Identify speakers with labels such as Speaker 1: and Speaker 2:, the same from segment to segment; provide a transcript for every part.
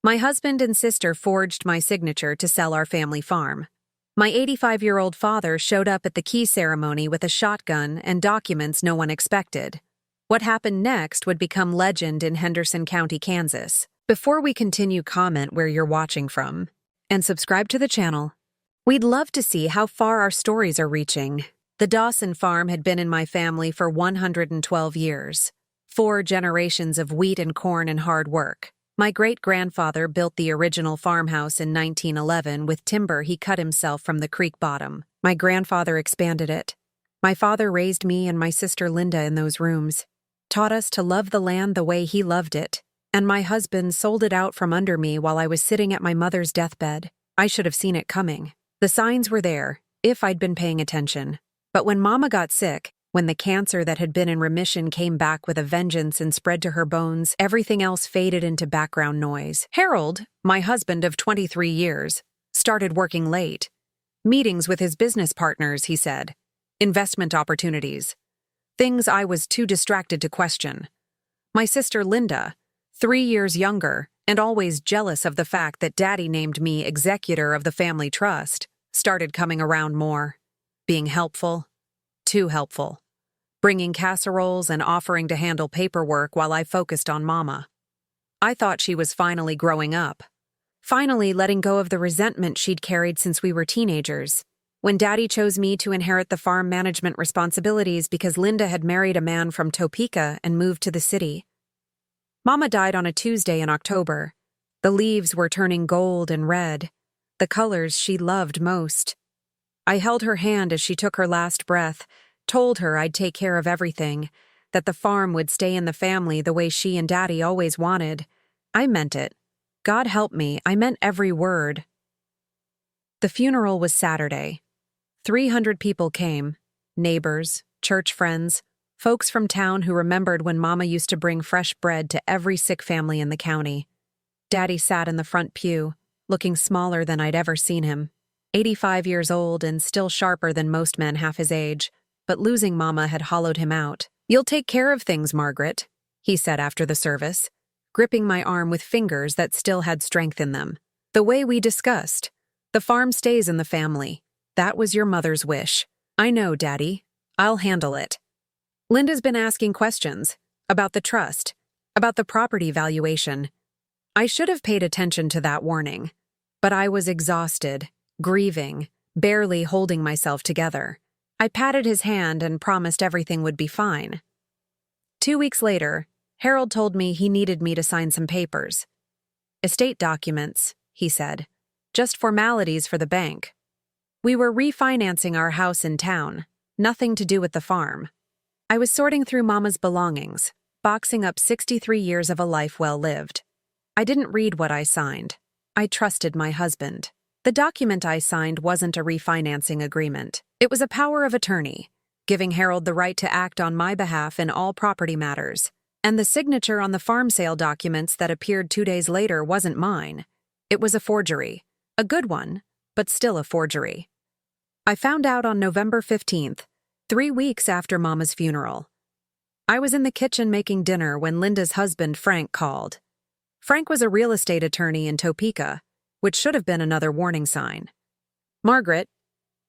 Speaker 1: My husband and sister forged my signature to sell our family farm. My 85-year-old father showed up at the key ceremony with a shotgun and documents no one expected. What happened next would become legend in Henderson County, Kansas. Before we continue, comment where you're watching from and subscribe to the channel. We'd love to see how far our stories are reaching. The Dawson farm had been in my family for 112 years. 4 generations of wheat and corn and hard work. My great-grandfather built the original farmhouse in 1911 with timber he cut himself from the creek bottom. My grandfather expanded it. My father raised me and my sister Linda in those rooms, taught us to love the land the way he loved it, and my husband sold it out from under me while I was sitting at my mother's deathbed. I should have seen it coming. The signs were there, if I'd been paying attention. But when Mama got sick, when the cancer that had been in remission came back with a vengeance and spread to her bones, everything else faded into background noise. Harold, my husband of 23 years, started working late. Meetings with his business partners, he said. Investment opportunities. Things I was too distracted to question. My sister Linda, 3 years younger and always jealous of the fact that Daddy named me executor of the family trust, started coming around more. Being helpful. Too helpful. Bringing casseroles and offering to handle paperwork while I focused on Mama. I thought she was finally growing up. Finally letting go of the resentment she'd carried since we were teenagers. When Daddy chose me to inherit the farm management responsibilities because Linda had married a man from Topeka and moved to the city. Mama died on a Tuesday in October. The leaves were turning gold and red, the colors she loved most. I held her hand as she took her last breath, told her I'd take care of everything, that the farm would stay in the family the way she and Daddy always wanted. I meant it. God help me, I meant every word. The funeral was Saturday. 300 people came. Neighbors, church friends, folks from town who remembered when Mama used to bring fresh bread to every sick family in the county. Daddy sat in the front pew, looking smaller than I'd ever seen him. 85 years old and still sharper than most men half his age, but losing Mama had hollowed him out. "You'll take care of things, Margaret," he said after the service, gripping my arm with fingers that still had strength in them. "The way we discussed. The farm stays in the family. That was your mother's wish." "I know, Daddy. I'll handle it." Linda's been asking questions about the trust, about the property valuation. I should have paid attention to that warning, but I was exhausted. Grieving, barely holding myself together. I patted his hand and promised everything would be fine. 2 weeks later, Harold told me he needed me to sign some papers. "Estate documents," he said. "Just formalities for the bank." We were refinancing our house in town, nothing to do with the farm. I was sorting through Mama's belongings, boxing up 63 years of a life well lived. I didn't read what I signed. I trusted my husband. The document I signed wasn't a refinancing agreement. It was a power of attorney, giving Harold the right to act on my behalf in all property matters. And the signature on the farm sale documents that appeared 2 days later wasn't mine. It was a forgery. A good one, but still a forgery. I found out on November 15th, 3 weeks after Mama's funeral. I was in the kitchen making dinner when Linda's husband, Frank, called. Frank was a real estate attorney in Topeka, which should have been another warning sign. "Margaret,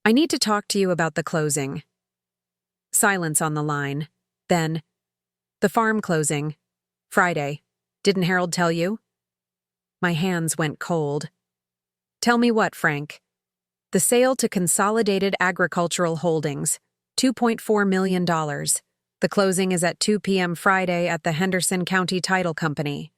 Speaker 1: I need to talk to you about the closing." Silence on the line. Then, "The farm closing. Friday. Didn't Harold tell you?" My hands went cold. "Tell me what, Frank?" "The sale to Consolidated Agricultural Holdings, $2.4 million. The closing is at 2 p.m. Friday at the Henderson County Title Company."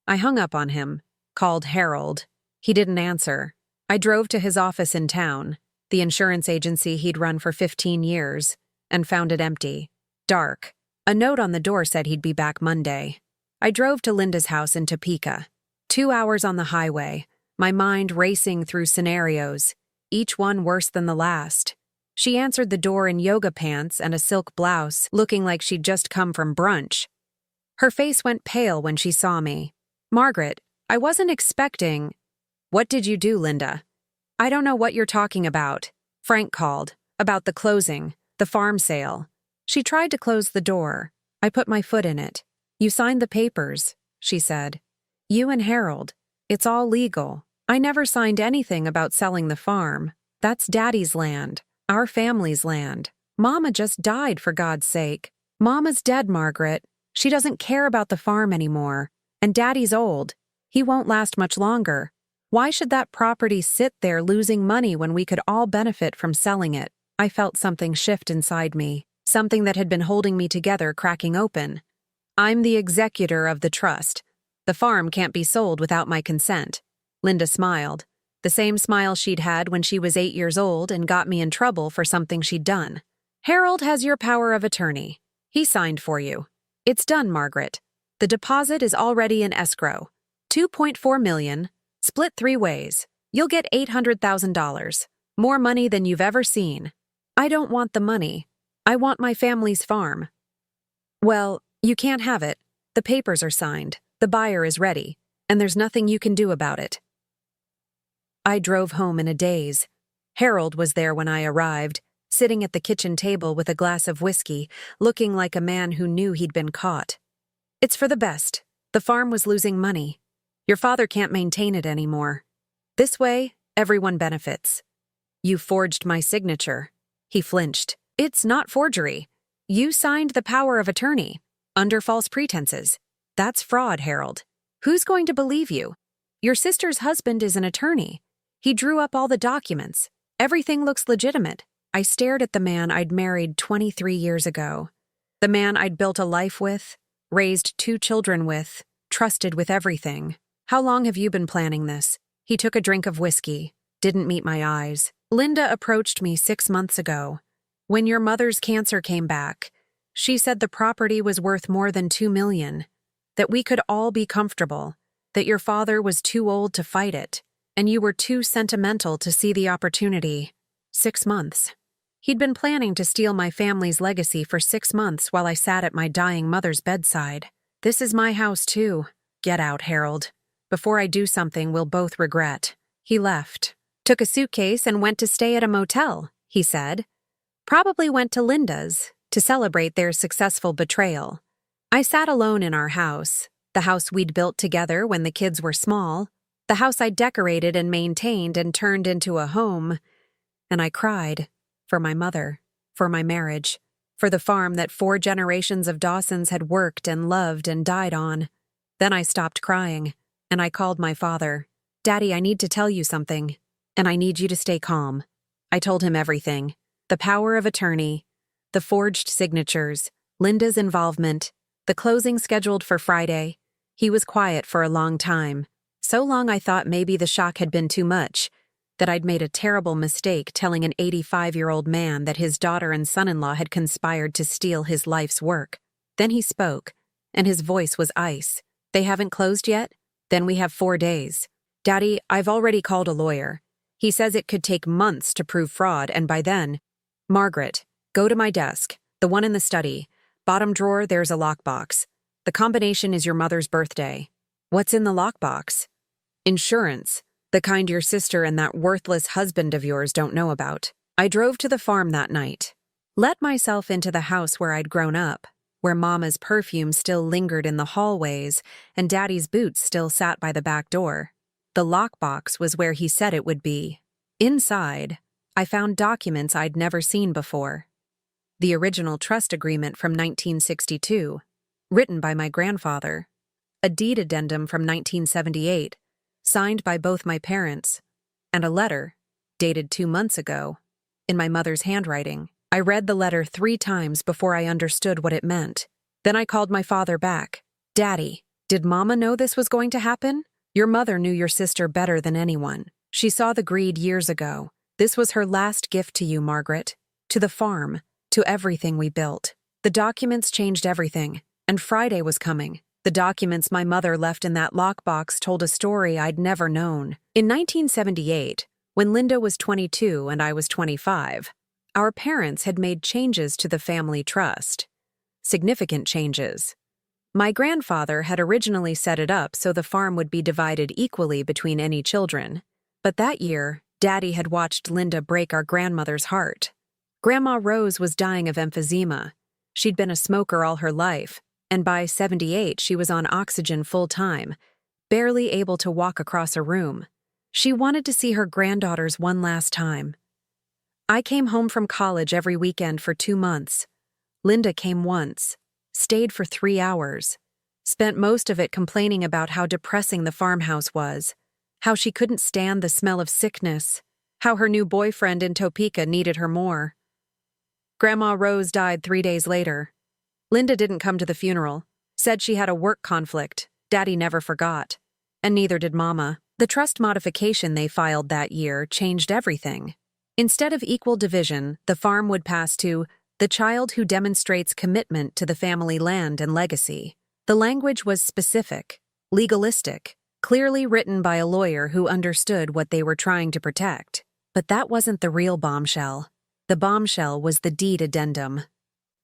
Speaker 1: I hung up on him, called Harold. He didn't answer. I drove to his office in town, the insurance agency he'd run for 15 years, and found it empty. Dark. A note on the door said he'd be back Monday. I drove to Linda's house in Topeka. 2 hours on the highway, my mind racing through scenarios, each one worse than the last. She answered the door in yoga pants and a silk blouse, looking like she'd just come from brunch. Her face went pale when she saw me. "Margaret, I wasn't expecting—" "What did you do, Linda?" "I don't know what you're talking about." Frank called. "About the closing, the farm sale." She tried to close the door. I put my foot in it. "You signed the papers," she said. "You and Harold. It's all legal. I never signed anything about selling the farm. That's Daddy's land, our family's land. Mama just died, for God's sake. Mama's dead, Margaret. She doesn't care about the farm anymore. And Daddy's old. He won't last much longer. Why should that property sit there losing money when we could all benefit from selling it? I felt something shift inside me, something that had been holding me together cracking open. I'm the executor of the trust. The farm can't be sold without my consent. Linda smiled, the same smile she'd had when she was 8 years old and got me in trouble for something she'd done. Harold has your power of attorney. He signed for you. It's done, Margaret. The deposit is already in escrow. $2.4 million, split 3 ways. You'll get $800,000, more money than you've ever seen. I don't want the money. I want my family's farm. Well, you can't have it. The papers are signed, the buyer is ready, and there's nothing you can do about it. I drove home in a daze. Harold was there when I arrived, sitting at the kitchen table with a glass of whiskey, looking like a man who knew he'd been caught. It's for the best. The farm was losing money. Your father can't maintain it anymore. This way, everyone benefits. You forged my signature. He flinched. It's not forgery. You signed the power of attorney, under false pretenses. That's fraud, Harold. Who's going to believe you? Your sister's husband is an attorney. He drew up all the documents. Everything looks legitimate. I stared at the man I'd married 23 years ago. The man I'd built a life with, raised 2 children with, trusted with everything. How long have you been planning this? He took a drink of whiskey, didn't meet my eyes. Linda approached me 6 months ago. When your mother's cancer came back, she said the property was worth more than $2 million, that we could all be comfortable, that your father was too old to fight it, and you were too sentimental to see the opportunity. 6 months. He'd been planning to steal my family's legacy for 6 months while I sat at my dying mother's bedside. This is my house, too. Get out, Harold. Before I do something we'll both regret. He left. Took a suitcase and went to stay at a motel, he said. Probably went to Linda's to celebrate their successful betrayal. I sat alone in our house, the house we'd built together when the kids were small, the house I decorated and maintained and turned into a home, and I cried. For my mother, for my marriage, for the farm that 4 generations of Dawsons had worked and loved and died on. Then I stopped crying, and I called my father. Daddy, I need to tell you something, and I need you to stay calm. I told him everything. The power of attorney, the forged signatures, Linda's involvement, the closing scheduled for Friday. He was quiet for a long time. So long I thought maybe the shock had been too much, that I'd made a terrible mistake telling an 85-year-old man that his daughter and son-in-law had conspired to steal his life's work. Then he spoke, and his voice was ice. They haven't closed yet? Then we have 4 days. Daddy, I've already called a lawyer. He says it could take months to prove fraud, and by then... Margaret, go to my desk, the one in the study. Bottom drawer, there's a lockbox. The combination is your mother's birthday. What's in the lockbox? Insurance. The kind your sister and that worthless husband of yours don't know about. I drove to the farm that night. Let myself into the house where I'd grown up, where Mama's perfume still lingered in the hallways and Daddy's boots still sat by the back door. The lockbox was where he said it would be. Inside, I found documents I'd never seen before. The original trust agreement from 1962, written by my grandfather. A deed addendum from 1978, signed by both my parents, and a letter, dated 2 months ago, in my mother's handwriting. I read the letter 3 times before I understood what it meant. Then I called my father back. Daddy, did Mama know this was going to happen? Your mother knew your sister better than anyone. She saw the greed years ago. This was her last gift to you, Margaret. To the farm, to everything we built. The documents changed everything, and Friday was coming. The documents my mother left in that lockbox told a story I'd never known. In 1978, when Linda was 22 and I was 25, our parents had made changes to the family trust. Significant changes. My grandfather had originally set it up so the farm would be divided equally between any children. But that year, Daddy had watched Linda break our grandmother's heart. Grandma Rose was dying of emphysema. She'd been a smoker all her life, and by 78 she was on oxygen full-time. barely able to walk across a room. She wanted to see her granddaughters one last time. I came home from college every weekend for 2 months. Linda came once, stayed for 3 hours, spent most of it complaining about how depressing the farmhouse was, how she couldn't stand the smell of sickness, how her new boyfriend in Topeka needed her more. Grandma Rose died 3 days later. Linda didn't come to the funeral, said she had a work conflict Daddy never forgot, and neither did Mama. The trust modification they filed that year changed everything. Instead of equal division, the farm would pass to the child who demonstrates commitment to the family land and legacy. The language was specific, legalistic, clearly written by a lawyer who understood what they were trying to protect. But that wasn't the real bombshell. The bombshell was the deed addendum.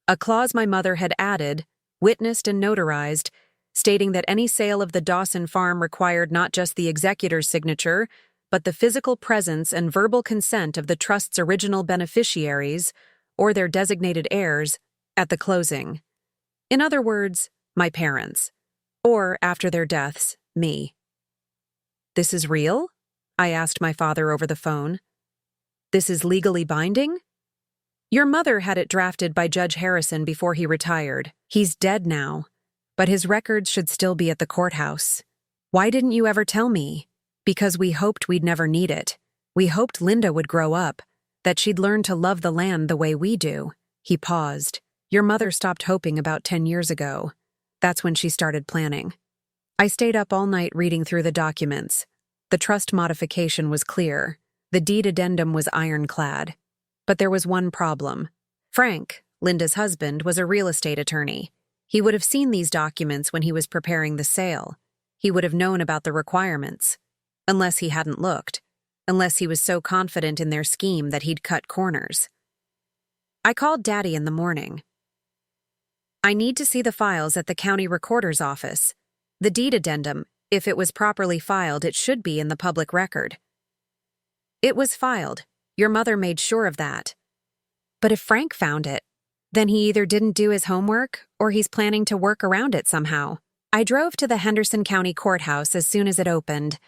Speaker 1: A clause my mother had added, witnessed and notarized, stating that any sale of the Dawson farm required not just the executor's signature, but the physical presence and verbal consent of the trust's original beneficiaries, or their designated heirs, at the closing. In other words, my parents. Or, after their deaths, me. "This is real?" I asked my father over the phone. "This is legally binding?" "Your mother had it drafted by Judge Harrison before he retired. He's dead now, but his records should still be at the courthouse. Why didn't you ever tell me?" "Because we hoped we'd never need it. We hoped Linda would grow up, that she'd learn to love the land the way we do." He paused. "Your mother stopped hoping about 10 years ago. That's when she started planning." I stayed up all night reading through the documents. The trust modification was clear. The deed addendum was ironclad. But there was one problem. Frank, Linda's husband, was a real estate attorney. He would have seen these documents when he was preparing the sale. He would have known about the requirements. Unless he hadn't looked. Unless he was so confident in their scheme that he'd cut corners. I called Daddy in the morning. "I need to see the files at the county recorder's office. The deed addendum, if it was properly filed, it should be in the public record." "It was filed. Your mother made sure of that." "But if Frank found it, then he either didn't do his homework or he's planning to work around it somehow." I drove to the Henderson County Courthouse as soon as it opened.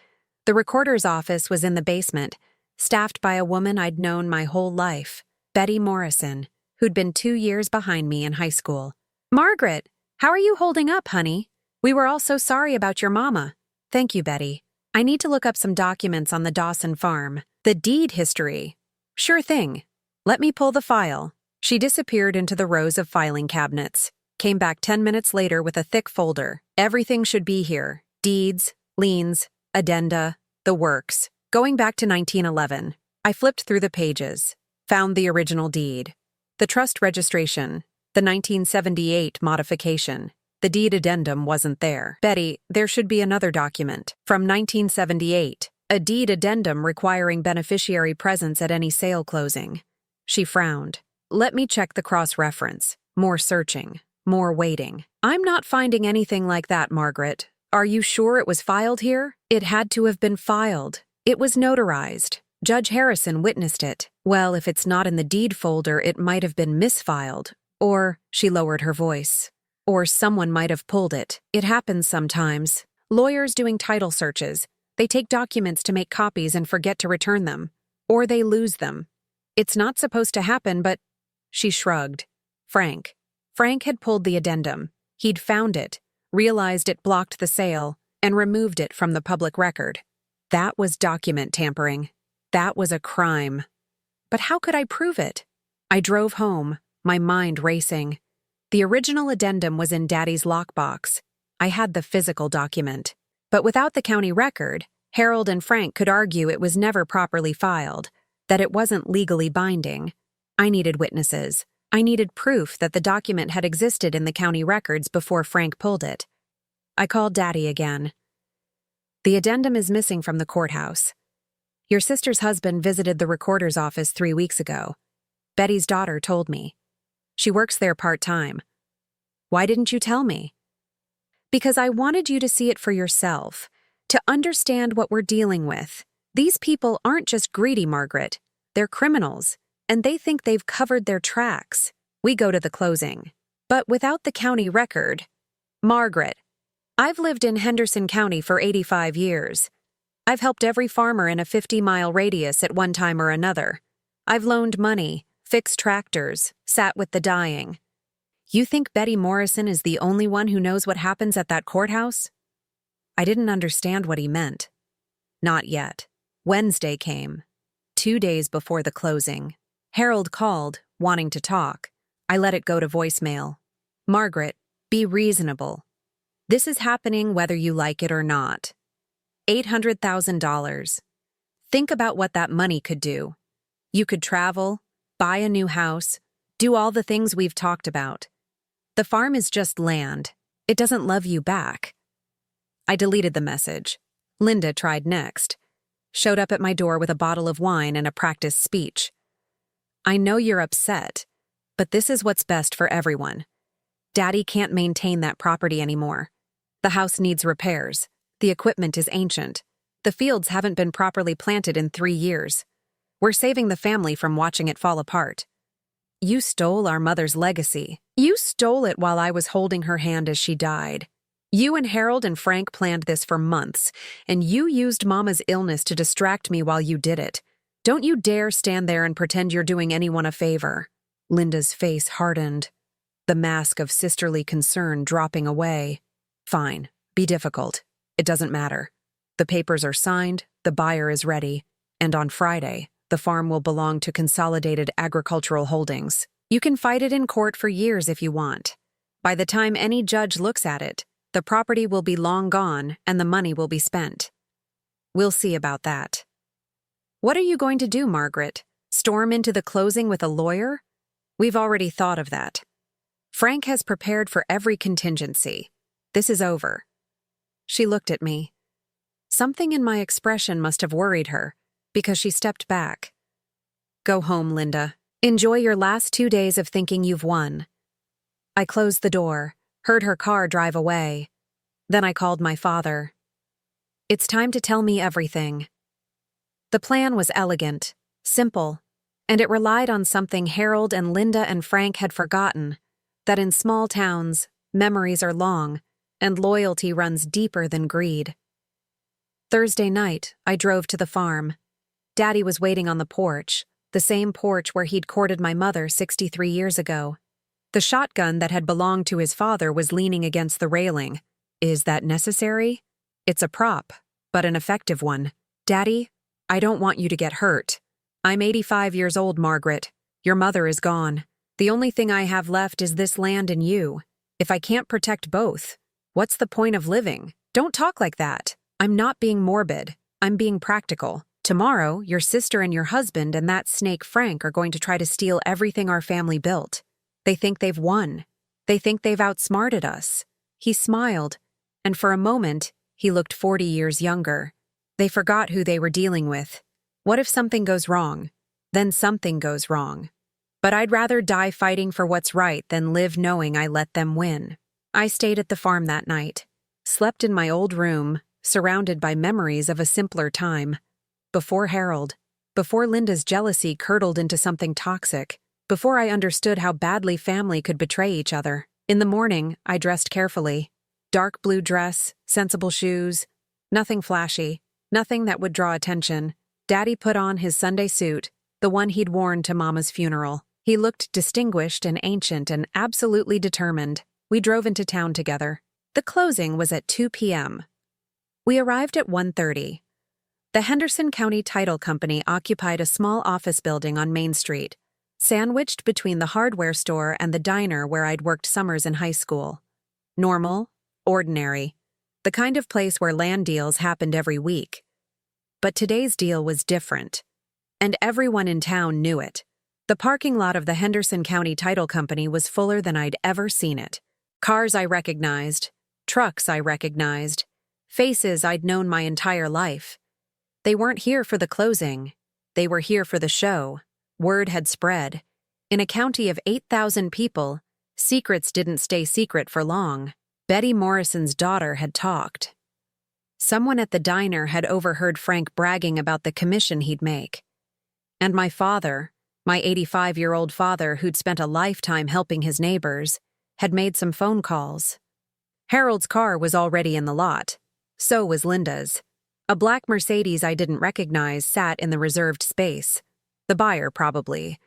Speaker 1: The recorder's office was in the basement, staffed by a woman I'd known my whole life, Betty Morrison, who'd been 2 years behind me in high school. "Margaret, how are you holding up, honey? We were all so sorry about your mama." "Thank you, Betty. I need to look up some documents on the Dawson farm. The deed history." "Sure thing. Let me pull the file." She disappeared into the rows of filing cabinets, came back 10 minutes later with a thick folder. "Everything should be here. Deeds, liens, addenda, the works. Going back to 1911. I flipped through the pages, found the original deed, the trust registration, the 1978 modification. The deed addendum wasn't there. "Betty, there should be another document. From 1978. A deed addendum requiring beneficiary presence at any sale closing." She frowned. "Let me check the cross-reference. More searching. More waiting." "I'm not finding anything like that, Margaret. Are you sure it was filed here?" "It had to have been filed. It was notarized. Judge Harrison witnessed it." "Well, if it's not in the deed folder, it might have been misfiled. Or," she lowered her voice, "or someone might have pulled it. It happens sometimes. Lawyers doing title searches, they take documents to make copies and forget to return them. Or they lose them. It's not supposed to happen, but..." She shrugged. Frank had pulled the addendum. He'd found it, realized it blocked the sale, and removed it from the public record. That was document tampering. That was a crime. But how could I prove it? I drove home, my mind racing. The original addendum was in Daddy's lockbox. I had the physical document. But without the county record, Harold and Frank could argue it was never properly filed, that it wasn't legally binding. I needed witnesses. I needed proof that the document had existed in the county records before Frank pulled it. I called Daddy again. "The addendum is missing from the courthouse. Your sister's husband visited the recorder's office 3 weeks ago. Betty's daughter told me. She works there part-time. Why didn't you tell me?" "Because I wanted you to see it for yourself, to understand what we're dealing with. These people aren't just greedy, Margaret. They're criminals, and they think they've covered their tracks. We go to the closing. But without the county record..." "Margaret, I've lived in Henderson County for 85 years. I've helped every farmer in a 50-mile radius at one time or another. I've loaned money, fixed tractors, sat with the dying. You think Betty Morrison is the only one who knows what happens at that courthouse? I didn't understand what he meant. Not yet. Wednesday came, 2 days before the closing. Harold called, wanting to talk. I let it go to voicemail. Margaret, be reasonable. This is happening whether you like it or not. $800,000. Think about what that money could do. You could travel, buy a new house, do all the things we've talked about. The farm is just land. It doesn't love you back. I deleted the message. Linda tried next. Showed up at my door with a bottle of wine and a practice speech. I know you're upset, but this is what's best for everyone. Daddy can't maintain that property anymore. The house needs repairs. The equipment is ancient. The fields haven't been properly planted in 3 years. We're saving the family from watching it fall apart. You stole our mother's legacy. You stole it while I was holding her hand as she died. You and Harold and Frank planned this for months, and you used Mama's illness to distract me while you did it. Don't you dare stand there and pretend you're doing anyone a favor. Linda's face hardened, the mask of sisterly concern dropping away. Fine, be difficult. It doesn't matter. The papers are signed, the buyer is ready, and on Friday, the farm will belong to Consolidated Agricultural Holdings. You can fight it in court for years if you want. By the time any judge looks at it, the property will be long gone and the money will be spent. We'll see about that. What are you going to do, Margaret? Storm into the closing with a lawyer? We've already thought of that. Frank has prepared for every contingency. This is over. She looked at me. Something in my expression must have worried her, because she stepped back. Go home, Linda. Enjoy your last 2 days of thinking you've won. I closed the door, heard her car drive away. Then I called my father. It's time to tell me everything. The plan was elegant, simple, and it relied on something Harold and Linda and Frank had forgotten, that in small towns, memories are long, and loyalty runs deeper than greed. Thursday night, I drove to the farm. Daddy was waiting on the porch, the same porch where he'd courted my mother 63 years ago. The shotgun that had belonged to his father was leaning against the railing. Is that necessary? It's a prop, but an effective one. Daddy, I don't want you to get hurt. I'm 85 years old, Margaret. Your mother is gone. The only thing I have left is this land and you. If I can't protect both, what's the point of living? Don't talk like that. I'm not being morbid. I'm being practical. Tomorrow, your sister and your husband and that snake Frank are going to try to steal everything our family built. They think they've won. They think they've outsmarted us. He smiled, and for a moment, he looked 40 years younger. They forgot who they were dealing with. What if something goes wrong? Then something goes wrong. But I'd rather die fighting for what's right than live knowing I let them win. I stayed at the farm that night, slept in my old room, surrounded by memories of a simpler time. Before Harold, before Linda's jealousy curdled into something toxic, before I understood how badly family could betray each other. In the morning, I dressed carefully. Dark blue dress, sensible shoes, nothing flashy, nothing that would draw attention. Daddy put on his Sunday suit, the one he'd worn to Mama's funeral. He looked distinguished and ancient and absolutely determined. We drove into town together. The closing was at 2 p.m. We arrived at 1:30. The Henderson County Title Company occupied a small office building on Main Street, sandwiched between the hardware store and the diner where I'd worked summers in high school. Normal, ordinary, the kind of place where land deals happened every week. But today's deal was different, and everyone in town knew it. The parking lot of the Henderson County Title Company was fuller than I'd ever seen it. Cars I recognized, trucks I recognized, faces I'd known my entire life. They weren't here for the closing. They were here for the show. Word had spread. In a county of 8,000 people, secrets didn't stay secret for long. Betty Morrison's daughter had talked. Someone at the diner had overheard Frank bragging about the commission he'd make. And my father, my 85-year-old father who'd spent a lifetime helping his neighbors, had made some phone calls. Harold's car was already in the lot. So was Linda's. A black Mercedes I didn't recognize sat in the reserved space. The buyer, probably.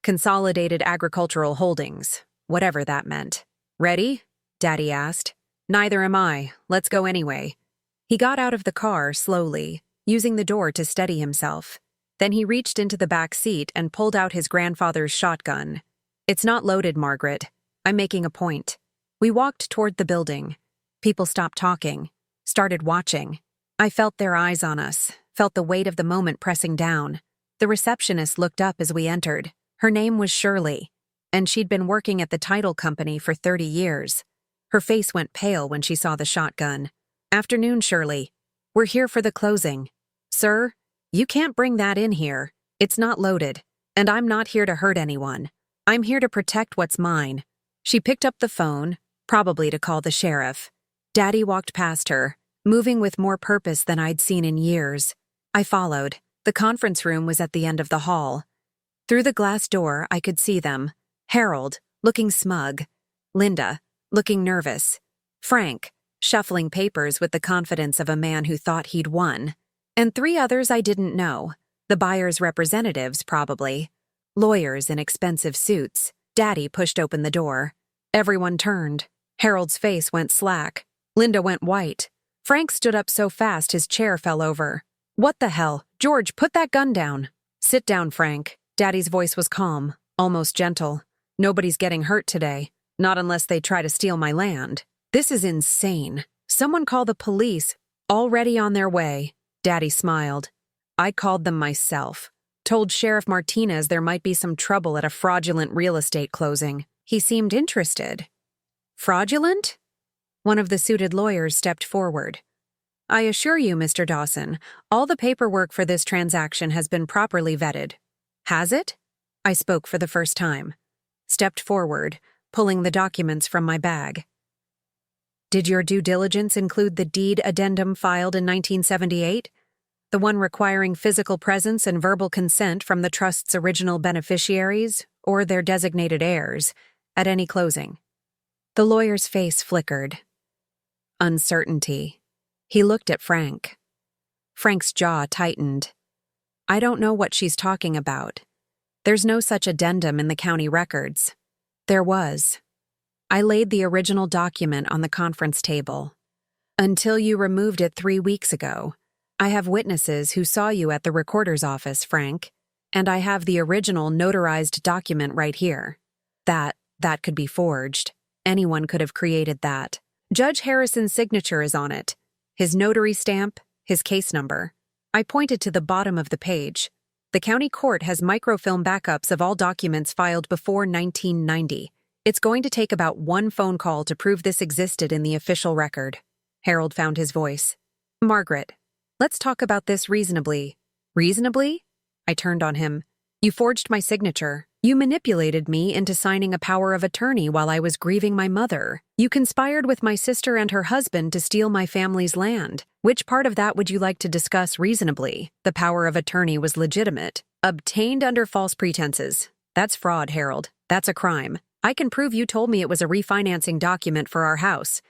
Speaker 1: Consolidated Agricultural Holdings, whatever that meant. Ready? Daddy asked. Neither am I. Let's go anyway. He got out of the car slowly, using the door to steady himself. Then he reached into the back seat and pulled out his grandfather's shotgun. It's not loaded, Margaret. I'm making a point. We walked toward the building. People stopped talking, started watching. I felt their eyes on us, felt the weight of the moment pressing down. The receptionist looked up as we entered. Her name was Shirley, and she'd been working at the title company for 30 years. Her face went pale when she saw the shotgun. Afternoon, Shirley. We're here for the closing. Sir, you can't bring that in here. It's not loaded, and I'm not here to hurt anyone. I'm here to protect what's mine. She picked up the phone, probably to call the sheriff. Daddy walked past her, moving with more purpose than I'd seen in years. I followed. The conference room was at the end of the hall. Through the glass door, I could see them. Harold, looking smug. Linda, looking nervous. Frank, shuffling papers with the confidence of a man who thought he'd won. And 3 others I didn't know. The buyer's representatives, probably. Lawyers in expensive suits. Daddy pushed open the door. Everyone turned. Harold's face went slack. Linda went white. Frank stood up so fast his chair fell over. What the hell? George, put that gun down. Sit down, Frank. Daddy's voice was calm, almost gentle. Nobody's getting hurt today. Not unless they try to steal my land. This is insane. Someone call the police. Already on their way. Daddy smiled. I called them myself. Told Sheriff Martinez there might be some trouble at a fraudulent real estate closing. He seemed interested. Fraudulent? One of the suited lawyers stepped forward. I assure you, Mr. Dawson, all the paperwork for this transaction has been properly vetted. Has it? I spoke for the first time. Stepped forward, pulling the documents from my bag. Did your due diligence include the deed addendum filed in 1978? The one requiring physical presence and verbal consent from the trust's original beneficiaries, or their designated heirs, at any closing? The lawyer's face flickered. Uncertainty. He looked at Frank. Frank's jaw tightened. I don't know what she's talking about. There's no such addendum in the county records. There was. I laid the original document on the conference table. Until you removed it 3 weeks ago. I have witnesses who saw you at the recorder's office, Frank, and I have the original notarized document right here. That could be forged. Anyone could have created that. Judge Harrison's signature is on it. His notary stamp, his case number. I pointed to the bottom of the page. The county court has microfilm backups of all documents filed before 1990. It's going to take about 1 phone call to prove this existed in the official record. Harold found his voice. Margaret, let's talk about this reasonably. Reasonably? I turned on him. You forged my signature. You manipulated me into signing a power of attorney while I was grieving my mother. You conspired with my sister and her husband to steal my family's land. Which part of that would you like to discuss reasonably? The power of attorney was legitimate. Obtained under false pretenses. That's fraud, Harold. That's a crime. I can prove you told me it was a refinancing document for our house.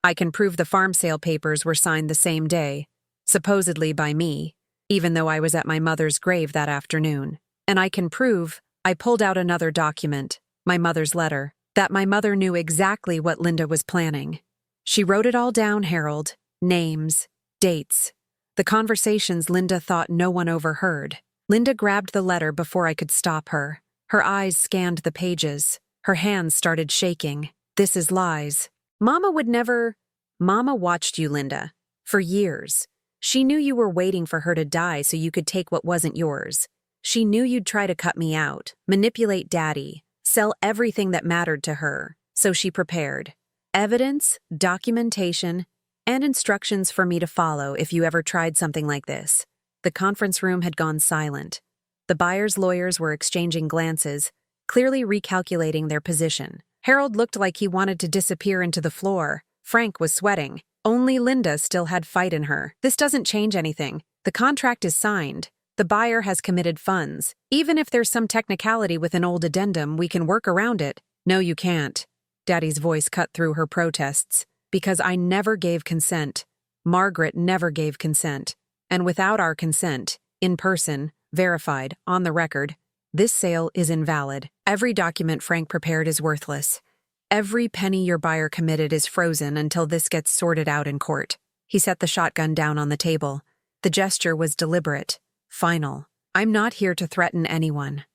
Speaker 1: I can prove the farm sale papers were signed the same day, supposedly by me, even though I was at my mother's grave that afternoon. And I can prove I pulled out another document, my mother's letter, that my mother knew exactly what Linda was planning. She wrote it all down, Harold. Names, dates. The conversations Linda thought no one overheard. Linda grabbed the letter before I could stop her. Her eyes scanned the pages. Her hands started shaking. This is lies. Mama would never... Mama watched you, Linda. For years. She knew you were waiting for her to die so you could take what wasn't yours. She knew you'd try to cut me out, manipulate Daddy, sell everything that mattered to her, so she prepared. Evidence, documentation, and instructions for me to follow if you ever tried something like this. The conference room had gone silent. The buyer's lawyers were exchanging glances, clearly recalculating their position. Harold looked like he wanted to disappear into the floor. Frank was sweating. Only Linda still had fight in her. This doesn't change anything. The contract is signed. The buyer has committed funds. Even if there's some technicality with an old addendum, we can work around it. No, you can't. Daddy's voice cut through her protests. Because I never gave consent. Margaret never gave consent. And without our consent, in person, verified, on the record, this sale is invalid. Every document Frank prepared is worthless. Every penny your buyer committed is frozen until this gets sorted out in court. He set the shotgun down on the table. The gesture was deliberate, final. I'm not here to threaten anyone.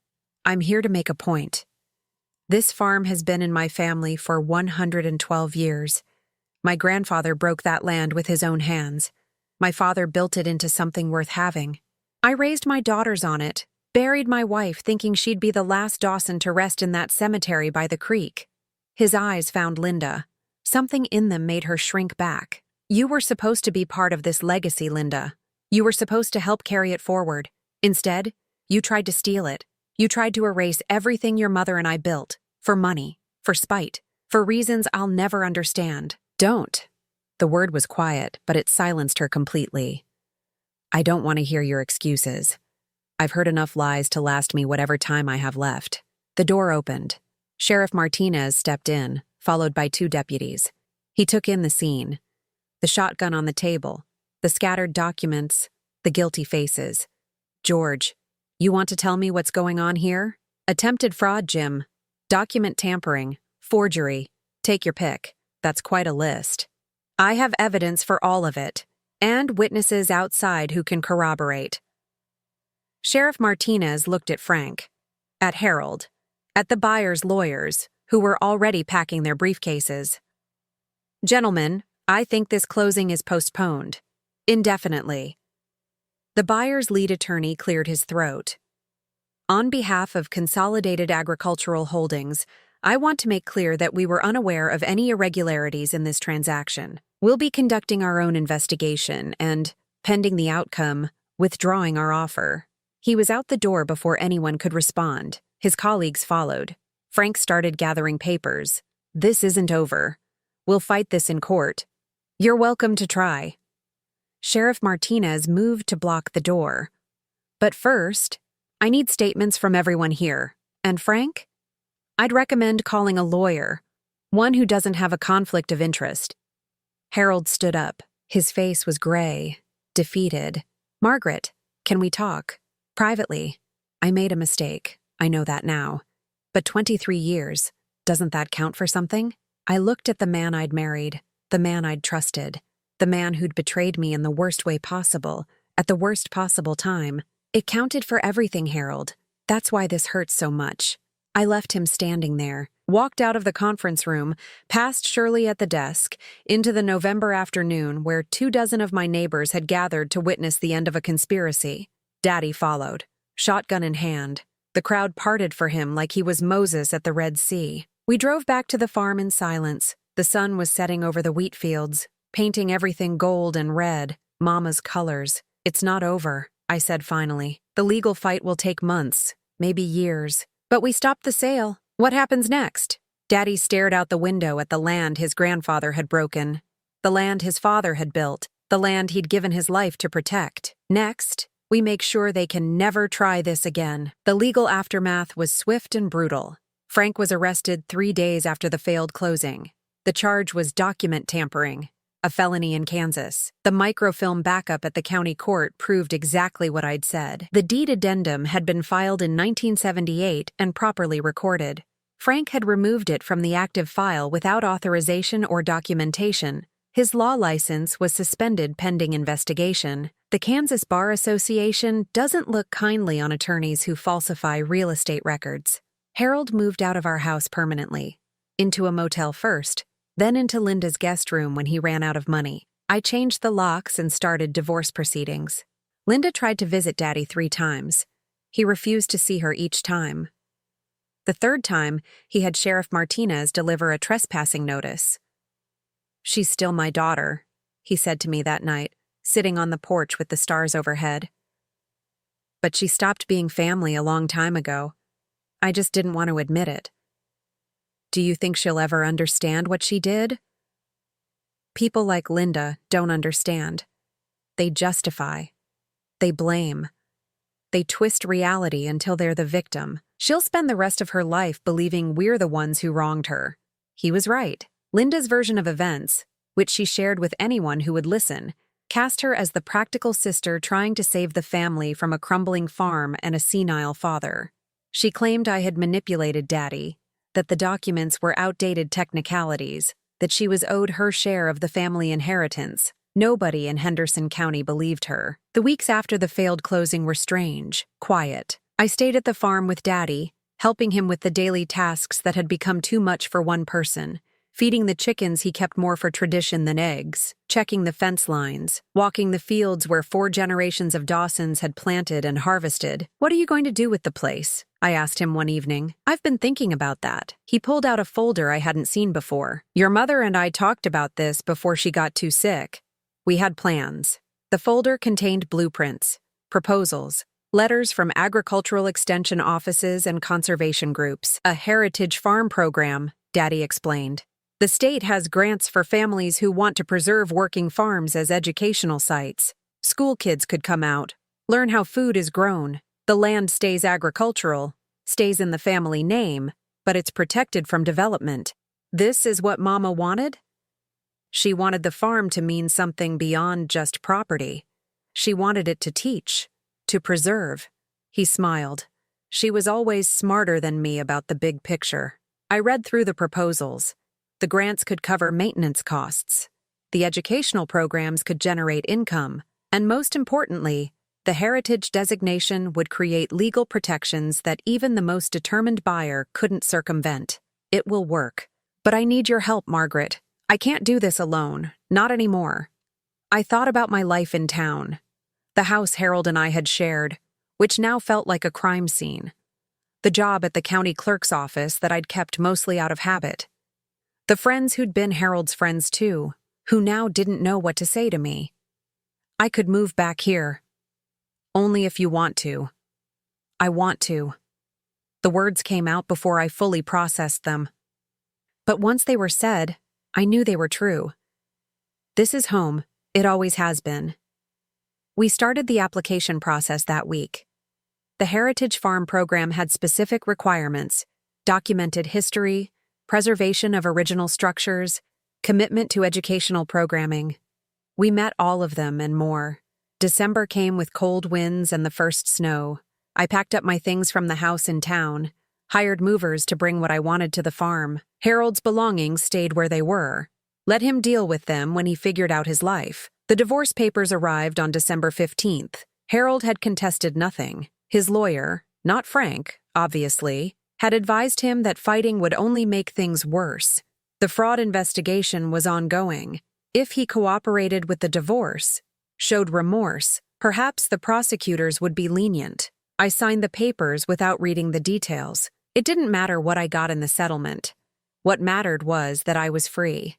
Speaker 1: I'm here to make a point. This farm has been in my family for 112 years. My grandfather broke that land with his own hands. My father built it into something worth having. I raised my daughters on it, buried my wife thinking she'd be the last Dawson to rest in that cemetery by the creek. His eyes found Linda. Something in them made her shrink back. You were supposed to be part of this legacy, Linda. You were supposed to help carry it forward. Instead, you tried to steal it. You tried to erase everything your mother and I built. For money. For spite. For reasons I'll never understand. Don't. The word was quiet, but it silenced her completely. I don't want to hear your excuses. I've heard enough lies to last me whatever time I have left. The door opened. Sheriff Martinez stepped in, followed by 2 deputies. He took in the scene. The shotgun on the table, the scattered documents, the guilty faces. George, you want to tell me what's going on here? Attempted fraud, Jim. Document tampering. Forgery. Take your pick. That's quite a list. I have evidence for all of it, and witnesses outside who can corroborate. Sheriff Martinez looked at Frank, at Harold, at the buyer's lawyers, who were already packing their briefcases. Gentlemen, I think this closing is postponed. Indefinitely. The buyer's lead attorney cleared his throat. On behalf of Consolidated Agricultural Holdings, I want to make clear that we were unaware of any irregularities in this transaction. We'll be conducting our own investigation and, pending the outcome, withdrawing our offer. He was out the door before anyone could respond. His colleagues followed. Frank started gathering papers. This isn't over. We'll fight this in court. You're welcome to try. Sheriff Martinez moved to block the door. But first, I need statements from everyone here. And Frank? I'd recommend calling a lawyer, one who doesn't have a conflict of interest. Harold stood up. His face was gray, defeated. Margaret, can we talk? Privately. I made a mistake. I know that now. But 23 years, doesn't that count for something? I looked at the man I'd married, the man I'd trusted, the man who'd betrayed me in the worst way possible, at the worst possible time. It counted for everything, Harold. That's why this hurts so much. I left him standing there, walked out of the conference room, past Shirley at the desk, into the November afternoon where 24 of my neighbors had gathered to witness the end of a conspiracy. Daddy followed, shotgun in hand. The crowd parted for him like he was Moses at the Red Sea. We drove back to the farm in silence. The sun was setting over the wheat fields, painting everything gold and red, Mama's colors. It's not over, I said finally. The legal fight will take months, maybe years. But we stopped the sale. What happens next? Daddy stared out the window at the land his grandfather had broken, the land his father had built, the land he'd given his life to protect. Next, we make sure they can never try this again. The legal aftermath was swift and brutal. Frank was arrested 3 days after the failed closing. The charge was document tampering, a felony in Kansas. The microfilm backup at the county court proved exactly what I'd said. The deed addendum had been filed in 1978 and properly recorded. Frank had removed it from the active file without authorization or documentation. His law license was suspended pending investigation. The Kansas Bar Association doesn't look kindly on attorneys who falsify real estate records. Harold moved out of our house permanently, into a motel first, then into Linda's guest room when he ran out of money. I changed the locks and started divorce proceedings. Linda tried to visit Daddy 3 times. He refused to see her each time. The 3rd time, he had Sheriff Martinez deliver a trespassing notice. She's still my daughter, he said to me that night, sitting on the porch with the stars overhead. But she stopped being family a long time ago. I just didn't want to admit it. Do you think she'll ever understand what she did? People like Linda don't understand. They justify. They blame. They twist reality until they're the victim. She'll spend the rest of her life believing we're the ones who wronged her. He was right. Linda's version of events, which she shared with anyone who would listen, cast her as the practical sister trying to save the family from a crumbling farm and a senile father. She claimed I had manipulated Daddy, that the documents were outdated technicalities, that she was owed her share of the family inheritance. Nobody in Henderson County believed her. The weeks after the failed closing were strange, quiet. I stayed at the farm with Daddy, helping him with the daily tasks that had become too much for one person. Feeding the chickens he kept more for tradition than eggs, checking the fence lines, walking the fields where 4 generations of Dawsons had planted and harvested. "What are you going to do with the place?" I asked him one evening. "I've been thinking about that." He pulled out a folder I hadn't seen before. "Your mother and I talked about this before she got too sick. We had plans." The folder contained blueprints, proposals, letters from agricultural extension offices and conservation groups. "A heritage farm program," Daddy explained. "The state has grants for families who want to preserve working farms as educational sites. School kids could come out, learn how food is grown. The land stays agricultural, stays in the family name, but it's protected from development." This is what Mama wanted? She wanted the farm to mean something beyond just property. She wanted it to teach, to preserve. He smiled. She was always smarter than me about the big picture. I read through the proposals. The grants could cover maintenance costs. The educational programs could generate income. And most importantly, the heritage designation would create legal protections that even the most determined buyer couldn't circumvent. It will work. But I need your help, Margaret. I can't do this alone. Not anymore. I thought about my life in town. The house Harold and I had shared, which now felt like a crime scene. The job at the county clerk's office that I'd kept mostly out of habit. The friends who'd been Harold's friends too, who now didn't know what to say to me. "I could move back here. Only if you want to." "I want to." The words came out before I fully processed them. But once they were said, I knew they were true. This is home. It always has been. We started the application process that week. The Heritage Farm program had specific requirements: documented history, preservation of original structures, commitment to educational programming. We met all of them and more. December came with cold winds and the first snow. I packed up my things from the house in town, hired movers to bring what I wanted to the farm. Harold's belongings stayed where they were. Let him deal with them when he figured out his life. The divorce papers arrived on December 15th. Harold had contested nothing. His lawyer, not Frank, obviously, had advised him that fighting would only make things worse. The fraud investigation was ongoing. If he cooperated with the divorce, showed remorse, perhaps the prosecutors would be lenient. I signed the papers without reading the details. It didn't matter what I got in the settlement. What mattered was that I was free.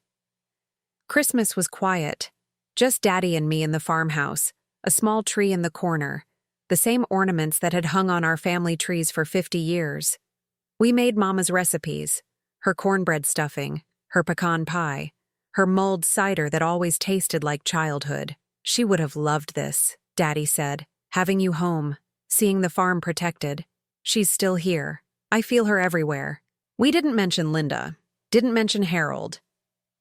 Speaker 1: Christmas was quiet. Just Daddy and me in the farmhouse, a small tree in the corner, the same ornaments that had hung on our family trees for 50 years. We made Mama's recipes, her cornbread stuffing, her pecan pie, her mulled cider that always tasted like childhood. "She would have loved this," Daddy said, "having you home, seeing the farm protected. She's still here. I feel her everywhere." We didn't mention Linda, didn't mention Harold.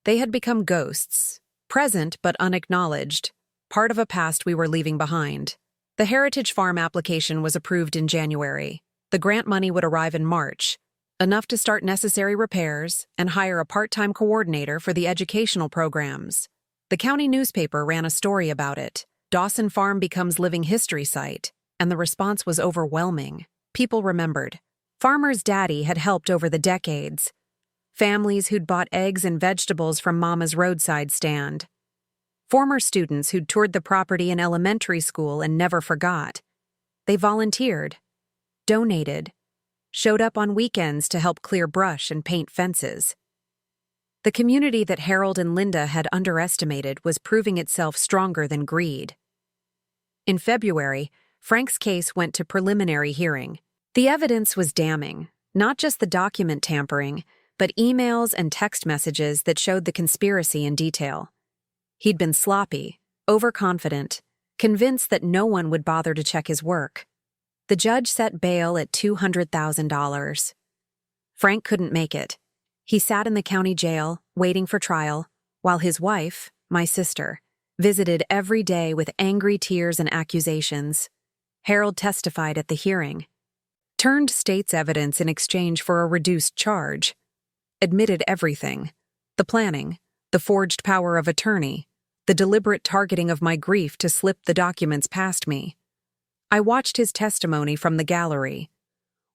Speaker 1: They had become ghosts, present but unacknowledged, part of a past we were leaving behind. The Heritage Farm application was approved in January. The grant money would arrive in March, enough to start necessary repairs and hire a part-time coordinator for the educational programs. The county newspaper ran a story about it. Dawson Farm becomes living history site, and the response was overwhelming. People remembered. Farmer's Daddy had helped over the decades. Families who'd bought eggs and vegetables from Mama's roadside stand. Former students who'd toured the property in elementary school and never forgot. They volunteered, donated, showed up on weekends to help clear brush and paint fences. The community that Harold and Linda had underestimated was proving itself stronger than greed. In February, Frank's case went to preliminary hearing. The evidence was damning, not just the document tampering, but emails and text messages that showed the conspiracy in detail. He'd been sloppy, overconfident, convinced that no one would bother to check his work. The judge set bail at $200,000. Frank couldn't make it. He sat in the county jail, waiting for trial, while his wife, my sister, visited every day with angry tears and accusations. Harold testified at the hearing, turned state's evidence in exchange for a reduced charge, admitted everything: the planning, the forged power of attorney, the deliberate targeting of my grief to slip the documents past me. I watched his testimony from the gallery,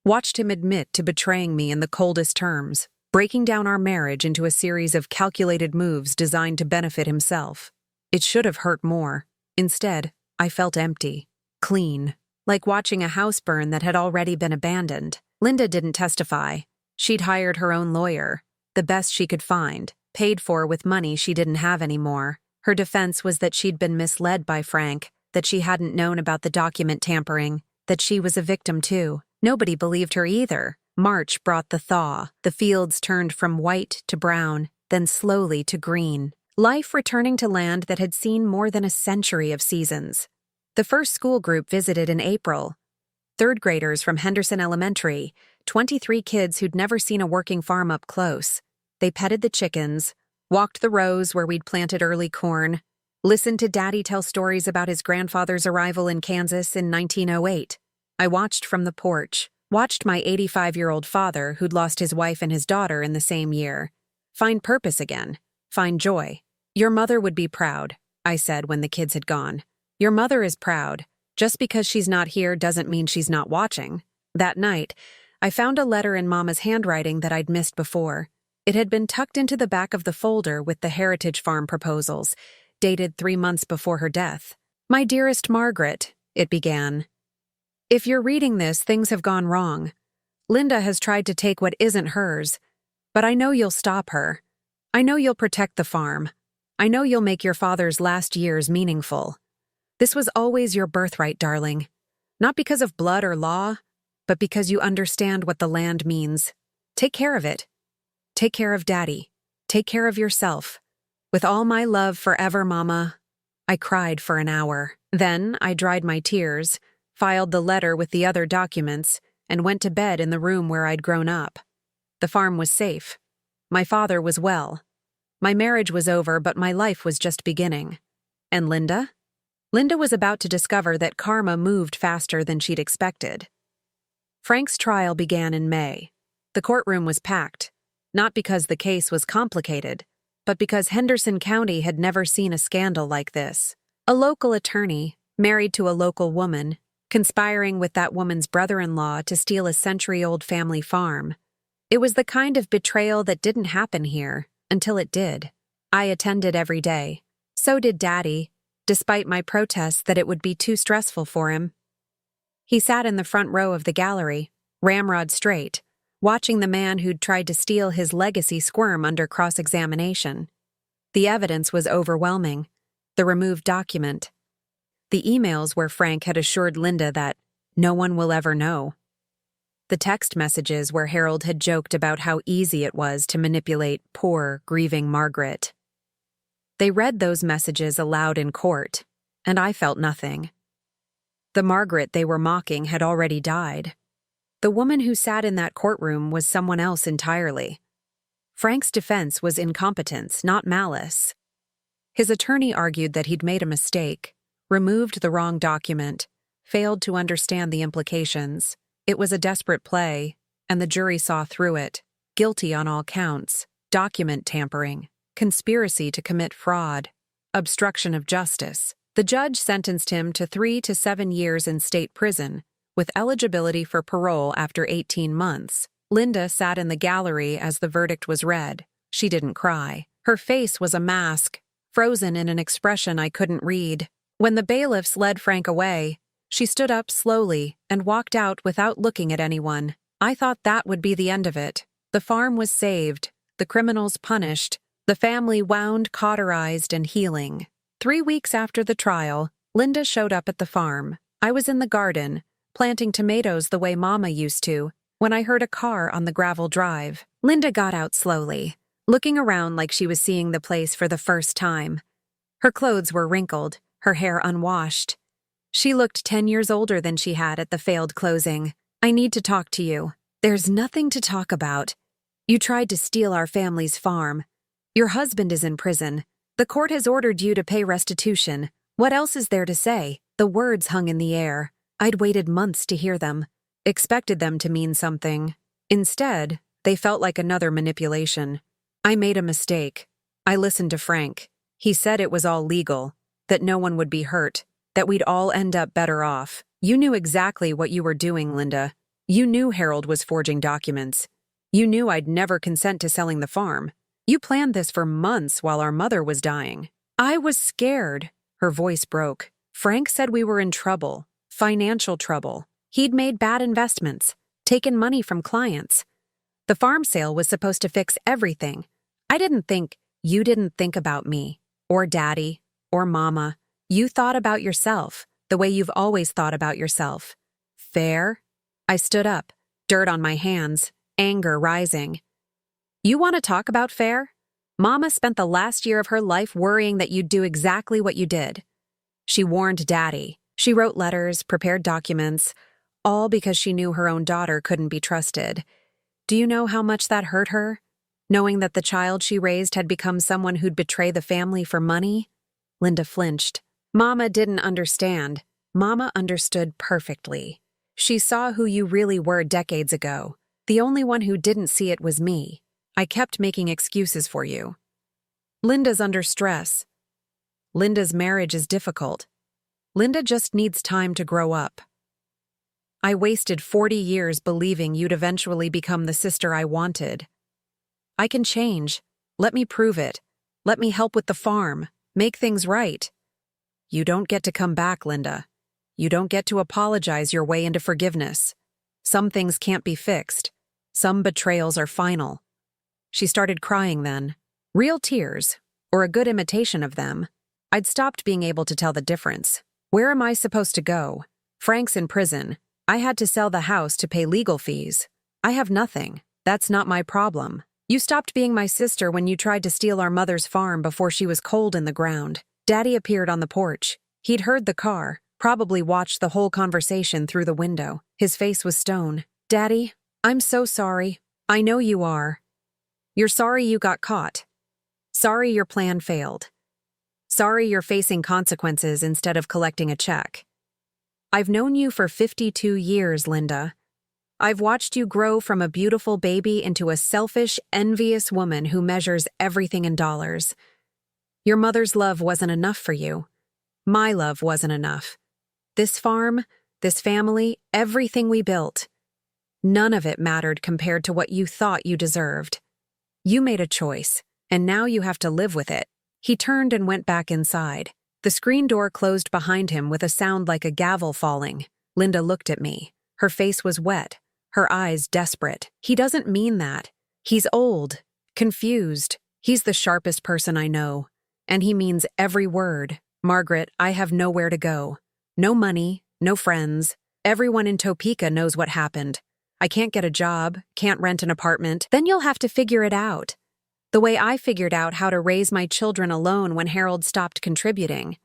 Speaker 1: watched him admit to betraying me in the coldest terms, breaking down our marriage into a series of calculated moves designed to benefit himself. It should have hurt more. Instead, I felt empty, clean, like watching a house burn that had already been abandoned. Linda didn't testify. She'd hired her own lawyer, the best she could find, paid for with money she didn't have anymore. Her defense was that she'd been misled by Frank, that she hadn't known about the document tampering, that she was a victim too. Nobody believed her either. March brought the thaw. The fields turned from white to brown, then slowly to green. Life returning to land that had seen more than a century of seasons. The first school group visited in April. Third graders from Henderson Elementary, 23 kids who'd never seen a working farm up close. They petted the chickens, walked the rows where we'd planted early corn, listened to Daddy tell stories about his grandfather's arrival in Kansas in 1908. I watched from the porch, watched my 85-year-old father, who'd lost his wife and his daughter in the same year, find purpose again, find joy. Your mother would be proud, I said when the kids had gone. Your mother is proud. Just because she's not here doesn't mean she's not watching. That night, I found a letter in Mama's handwriting that I'd missed before. It had been tucked into the back of the folder with the Heritage Farm proposals, dated 3 months before her death. My dearest Margaret, it began. If you're reading this, things have gone wrong. Linda has tried to take what isn't hers, but I know you'll stop her. I know you'll protect the farm. I know you'll make your father's last years meaningful. This was always your birthright, darling. Not because of blood or law, but because you understand what the land means. Take care of it. Take care of Daddy. Take care of yourself. With all my love forever, Mama. I cried for an hour. Then I dried my tears, filed the letter with the other documents, and went to bed in the room where I'd grown up. The farm was safe. My father was well. My marriage was over, but my life was just beginning. And Linda? Linda was about to discover that karma moved faster than she'd expected. Frank's trial began in May. The courtroom was packed, not because the case was complicated, but because Henderson County had never seen a scandal like this. A local attorney, married to a local woman, conspiring with that woman's brother-in-law to steal a century-old family farm. It was the kind of betrayal that didn't happen here, until it did. I attended every day. So did Daddy, despite my protests that it would be too stressful for him. He sat in the front row of the gallery, ramrod straight, watching the man who'd tried to steal his legacy squirm under cross-examination. The evidence was overwhelming. The removed document. The emails where Frank had assured Linda that no one will ever know. The text messages where Harold had joked about how easy it was to manipulate poor, grieving Margaret. They read those messages aloud in court, and I felt nothing. The Margaret they were mocking had already died. The woman who sat in that courtroom was someone else entirely. Frank's defense was incompetence, not malice. His attorney argued that he'd made a mistake, removed the wrong document, failed to understand the implications. It was a desperate play, and the jury saw through it. Guilty on all counts: document tampering, conspiracy to commit fraud, obstruction of justice. The judge sentenced him to 3 to 7 years in state prison, with eligibility for parole after 18 months. Linda sat in the gallery as the verdict was read. She didn't cry. Her face was a mask, frozen in an expression I couldn't read. When the bailiffs led Frank away, she stood up slowly and walked out without looking at anyone. I thought that would be the end of it. The farm was saved, the criminals punished, the family wound, cauterized, and healing. 3 weeks after the trial, Linda showed up at the farm. I was in the garden, planting tomatoes the way Mama used to, when I heard a car on the gravel drive. Linda got out slowly, looking around like she was seeing the place for the first time. Her clothes were wrinkled, her hair unwashed. She looked 10 years older than she had at the failed closing. "I need to talk to you." "There's nothing to talk about. You tried to steal our family's farm. Your husband is in prison. The court has ordered you to pay restitution. What else is there to say? The words hung in the air. I'd waited months to hear them, expected them to mean something. Instead, they felt like another manipulation. I made a mistake. I listened to Frank. He said it was all legal, that no one would be hurt, that we'd all end up better off. You knew exactly what you were doing, Linda. You knew Harold was forging documents. You knew I'd never consent to selling the farm. You planned this for months while our mother was dying. I was scared. Her voice broke. Frank said we were in trouble, financial trouble. He'd made bad investments, taken money from clients. The farm sale was supposed to fix everything. You didn't think about me, or Daddy, or Mama. You thought about yourself, the way you've always thought about yourself. Fair? I stood up, dirt on my hands, anger rising. You want to talk about fair? Mama spent the last year of her life worrying that you'd do exactly what you did. She warned Daddy. She wrote letters, prepared documents, all because she knew her own daughter couldn't be trusted. Do you know how much that hurt her? Knowing that the child she raised had become someone who'd betray the family for money? Linda flinched. Mama didn't understand. Mama understood perfectly. She saw who you really were decades ago. The only one who didn't see it was me. I kept making excuses for you. Linda's under stress. Linda's marriage is difficult. Linda just needs time to grow up. I wasted 40 years believing you'd eventually become the sister I wanted. I can change. Let me prove it. Let me help with the farm. Make things right. You don't get to come back, Linda. You don't get to apologize your way into forgiveness. Some things can't be fixed. Some betrayals are final. She started crying then. Real tears, or a good imitation of them. I'd stopped being able to tell the difference. Where am I supposed to go? Frank's in prison. I had to sell the house to pay legal fees. I have nothing. That's not my problem. You stopped being my sister when you tried to steal our mother's farm before she was cold in the ground. Daddy appeared on the porch. He'd heard the car, probably watched the whole conversation through the window. His face was stone. Daddy, I'm so sorry. I know you are. You're sorry you got caught. Sorry your plan failed. Sorry you're facing consequences instead of collecting a check. I've known you for 52 years, Linda. I've watched you grow from a beautiful baby into a selfish, envious woman who measures everything in dollars. Your mother's love wasn't enough for you. My love wasn't enough. This farm, this family, everything we built. None of it mattered compared to what you thought you deserved. You made a choice, and now you have to live with it. He turned and went back inside. The screen door closed behind him with a sound like a gavel falling. Linda looked at me. Her face was wet, her eyes desperate. He doesn't mean that. He's old, confused. He's the sharpest person I know. And he means every word. Margaret, I have nowhere to go. No money, no friends. Everyone in Topeka knows what happened. I can't get a job, can't rent an apartment. Then you'll have to figure it out. The way I figured out how to raise my children alone when Harold stopped contributing.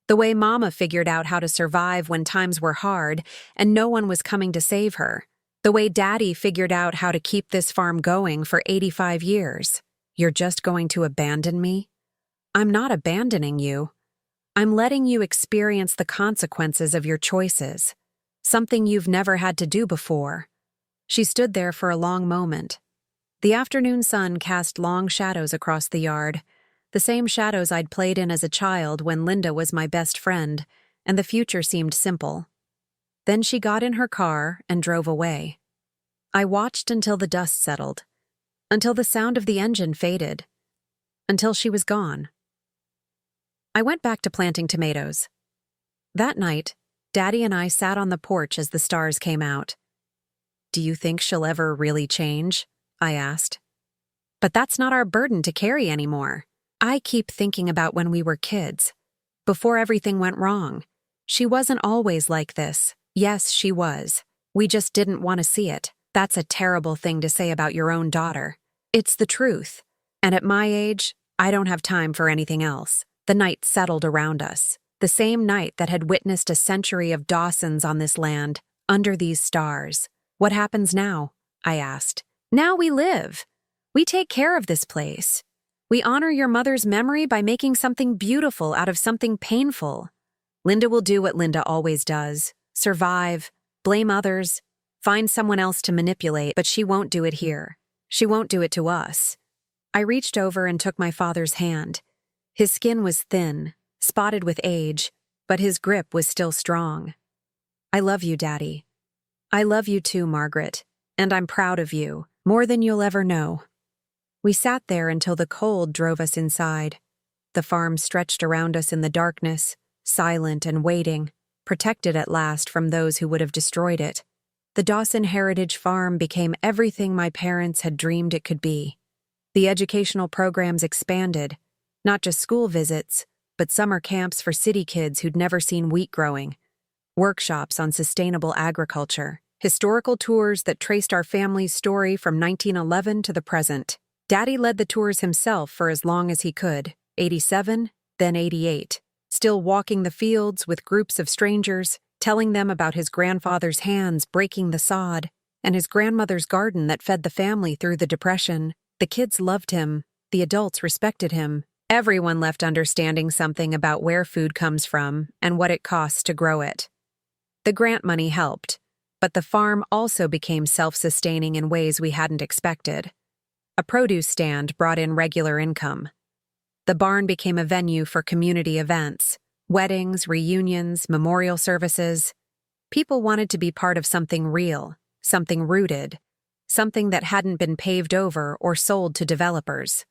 Speaker 1: The way Mama figured out how to survive when times were hard and no one was coming to save her. The way Daddy figured out how to keep this farm going for 85 years. You're just going to abandon me? I'm not abandoning you. I'm letting you experience the consequences of your choices. Something you've never had to do before. She stood there for a long moment. The afternoon sun cast long shadows across the yard, the same shadows I'd played in as a child when Linda was my best friend, and the future seemed simple. Then she got in her car and drove away. I watched until the dust settled, until the sound of the engine faded, until she was gone. I went back to planting tomatoes. That night, Daddy and I sat on the porch as the stars came out. Do you think she'll ever really change? I asked. But that's not our burden to carry anymore. I keep thinking about when we were kids, before everything went wrong. She wasn't always like this. Yes, she was. We just didn't want to see it. That's a terrible thing to say about your own daughter. It's the truth. And at my age, I don't have time for anything else. The night settled around us. The same night that had witnessed a century of Dawsons on this land, under these stars. What happens now? I asked. Now we live. We take care of this place. We honor your mother's memory by making something beautiful out of something painful. Linda will do what Linda always does: survive, blame others, find someone else to manipulate, but she won't do it here. She won't do it to us. I reached over and took my father's hand. His skin was thin, spotted with age, but his grip was still strong. I love you, Daddy. I love you too, Margaret, and I'm proud of you, more than you'll ever know. We sat there until the cold drove us inside. The farm stretched around us in the darkness, silent and waiting, protected at last from those who would have destroyed it. The Dawson Heritage Farm became everything my parents had dreamed it could be. The educational programs expanded, not just school visits, but summer camps for city kids who'd never seen wheat growing, workshops on sustainable agriculture, historical tours that traced our family's story from 1911 to the present. Daddy led the tours himself for as long as he could, 87, then 88, still walking the fields with groups of strangers, telling them about his grandfather's hands breaking the sod and his grandmother's garden that fed the family through the Depression. The kids loved him. The adults respected him. Everyone left understanding something about where food comes from and what it costs to grow it. The grant money helped, but the farm also became self-sustaining in ways we hadn't expected. A produce stand brought in regular income. The barn became a venue for community events, weddings, reunions, memorial services. People wanted to be part of something real, something rooted, something that hadn't been paved over or sold to developers.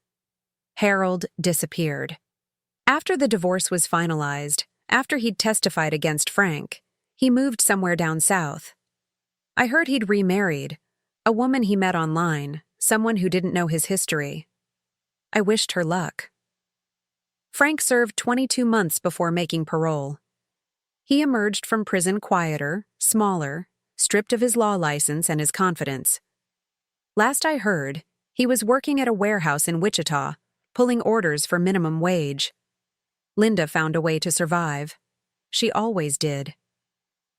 Speaker 1: Harold disappeared. After the divorce was finalized, after he'd testified against Frank, he moved somewhere down south. I heard he'd remarried, a woman he met online, someone who didn't know his history. I wished her luck. Frank served 22 months before making parole. He emerged from prison quieter, smaller, stripped of his law license and his confidence. Last I heard, he was working at a warehouse in Wichita, pulling orders for minimum wage. Linda found a way to survive. She always did.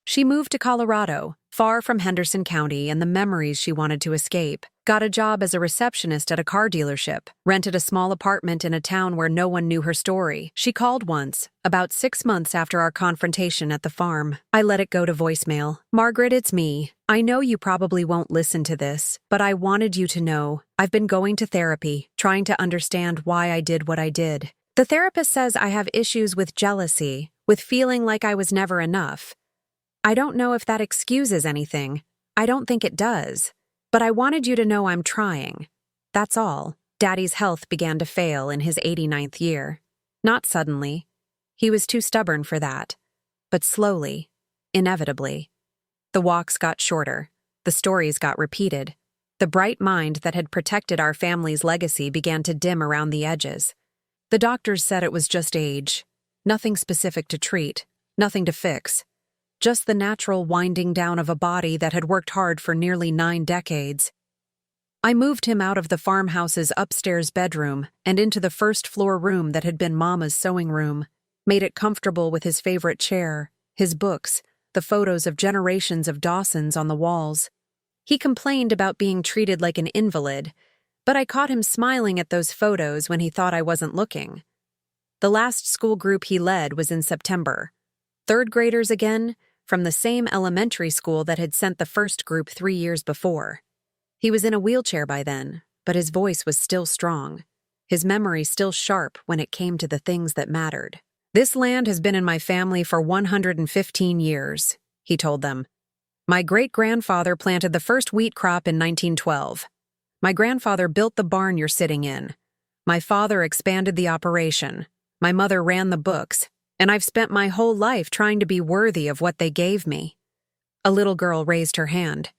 Speaker 1: She moved to Colorado, far from Henderson County and the memories she wanted to escape, got a job as a receptionist at a car dealership, rented a small apartment in a town where no one knew her story. She called once, about 6 months after our confrontation at the farm. I let it go to voicemail. "Margaret, it's me. I know you probably won't listen to this, but I wanted you to know. I've been going to therapy, trying to understand why I did what I did. The therapist says I have issues with jealousy, with feeling like I was never enough. I don't know if that excuses anything. I don't think it does. But I wanted you to know I'm trying. That's all." Daddy's health began to fail in his 89th year. Not suddenly. He was too stubborn for that. But slowly, inevitably. The walks got shorter. The stories got repeated. The bright mind that had protected our family's legacy began to dim around the edges. The doctors said it was just age. Nothing specific to treat. Nothing to fix. Just the natural winding down of a body that had worked hard for nearly 9 decades. I moved him out of the farmhouse's upstairs bedroom and into the first-floor room that had been Mama's sewing room, made it comfortable with his favorite chair, his books, the photos of generations of Dawsons on the walls. He complained about being treated like an invalid, but I caught him smiling at those photos when he thought I wasn't looking. The last school group he led was in September. 3rd graders again, from the same elementary school that had sent the first group 3 years before. He was in a wheelchair by then, but his voice was still strong, his memory still sharp when it came to the things that mattered. "This land has been in my family for 115 years, he told them. "My great-grandfather planted the first wheat crop in 1912. My grandfather built the barn you're sitting in. My father expanded the operation. My mother ran the books. And I've spent my whole life trying to be worthy of what they gave me." A little girl raised her hand.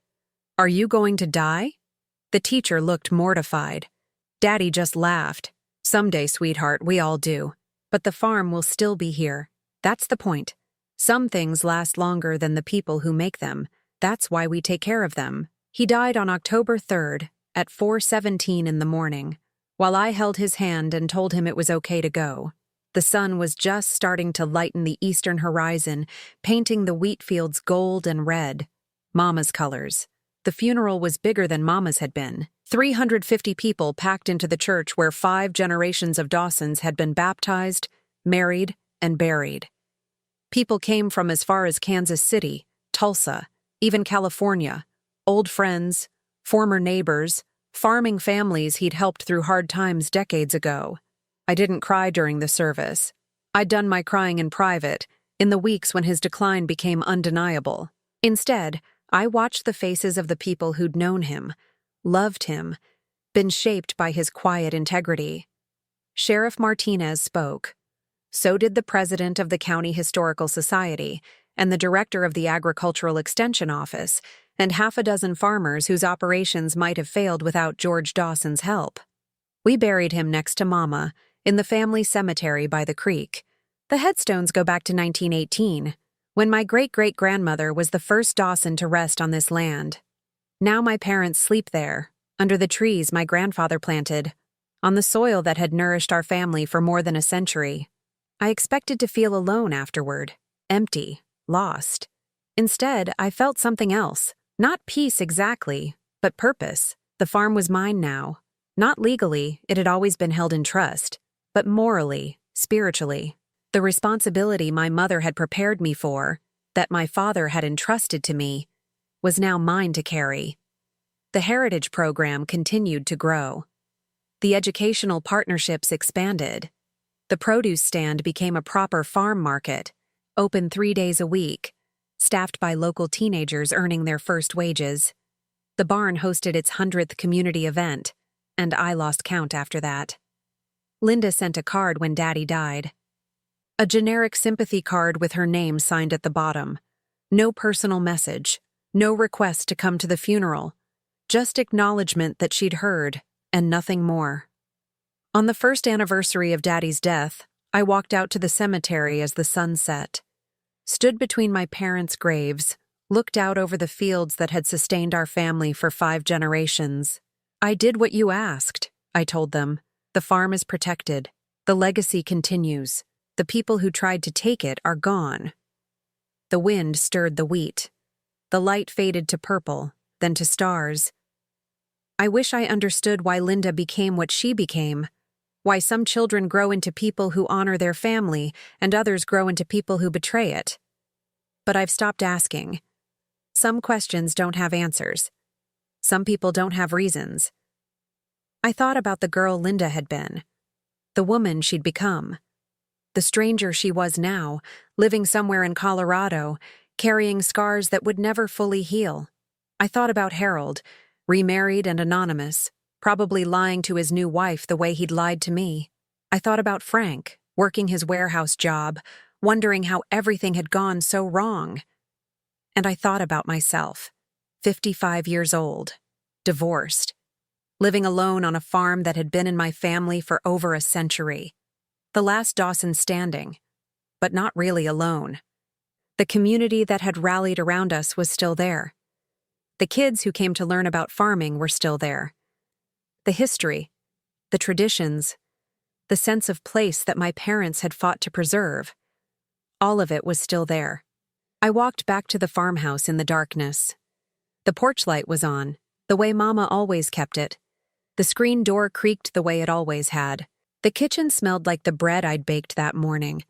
Speaker 1: "Are you going to die?" The teacher looked mortified. Daddy just laughed. "Someday, sweetheart, we all do. But the farm will still be here. That's the point. Some things last longer than the people who make them. That's why we take care of them." He died on October 3rd at 4:17 in the morning, while I held his hand and told him it was okay to go. The sun was just starting to lighten the eastern horizon, painting the wheat fields gold and red. Mama's colors. The funeral was bigger than Mama's had been. 350 people packed into the church where 5 generations of Dawsons had been baptized, married, and buried. People came from as far as Kansas City, Tulsa, even California, old friends, former neighbors, farming families he'd helped through hard times decades ago. I didn't cry during the service. I'd done my crying in private, in the weeks when his decline became undeniable. Instead, I watched the faces of the people who'd known him, loved him, been shaped by his quiet integrity. Sheriff Martinez spoke. So did the president of the County Historical Society and the director of the Agricultural Extension Office, and half a dozen farmers whose operations might have failed without George Dawson's help. We buried him next to Mama, in the family cemetery by the creek. The headstones go back to 1918, when my great-great-grandmother was the first Dawson to rest on this land. Now my parents sleep there, under the trees my grandfather planted, on the soil that had nourished our family for more than a century. I expected to feel alone afterward, empty, lost. Instead, I felt something else. Not peace exactly, but purpose. The farm was mine now. Not legally, it had always been held in trust, but morally, spiritually. The responsibility my mother had prepared me for, that my father had entrusted to me, was now mine to carry. The Heritage Program continued to grow. The educational partnerships expanded. The produce stand became a proper farm market, open 3 days a week, staffed by local teenagers earning their first wages. The barn hosted its 100th community event, and I lost count after that. Linda sent a card when Daddy died. A generic sympathy card with her name signed at the bottom. No personal message, no request to come to the funeral, just acknowledgement that she'd heard, and nothing more. On the first anniversary of Daddy's death, I walked out to the cemetery as the sun set, stood between my parents' graves, looked out over the fields that had sustained our family for 5 generations. I did what you asked, I told them. The farm is protected. The legacy continues. The people who tried to take it are gone. The wind stirred the wheat. The light faded to purple, then to stars. I wish I understood why Linda became what she became, why some children grow into people who honor their family and others grow into people who betray it. But I've stopped asking. Some questions don't have answers. Some people don't have reasons. I thought about the girl Linda had been, the woman she'd become, the stranger she was now, living somewhere in Colorado, carrying scars that would never fully heal. I thought about Harold, remarried and anonymous, probably lying to his new wife the way he'd lied to me. I thought about Frank, working his warehouse job, wondering how everything had gone so wrong. And I thought about myself, 55 years old, divorced, living alone on a farm that had been in my family for over a century. The last Dawson standing, but not really alone. The community that had rallied around us was still there. The kids who came to learn about farming were still there. The history, the traditions, the sense of place that my parents had fought to preserve, all of it was still there. I walked back to the farmhouse in the darkness. The porch light was on, the way Mama always kept it. The screen door creaked the way it always had. The kitchen smelled like the bread I'd baked that morning,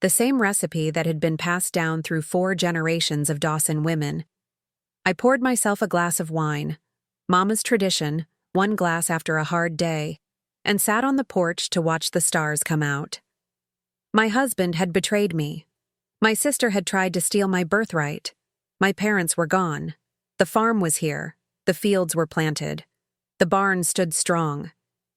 Speaker 1: the same recipe that had been passed down through 4 generations of Dawson women. I poured myself a glass of wine, Mama's tradition, 1 glass after a hard day, and sat on the porch to watch the stars come out. My husband had betrayed me. My sister had tried to steal my birthright. My parents were gone. The farm was here. The fields were planted. The barn stood strong.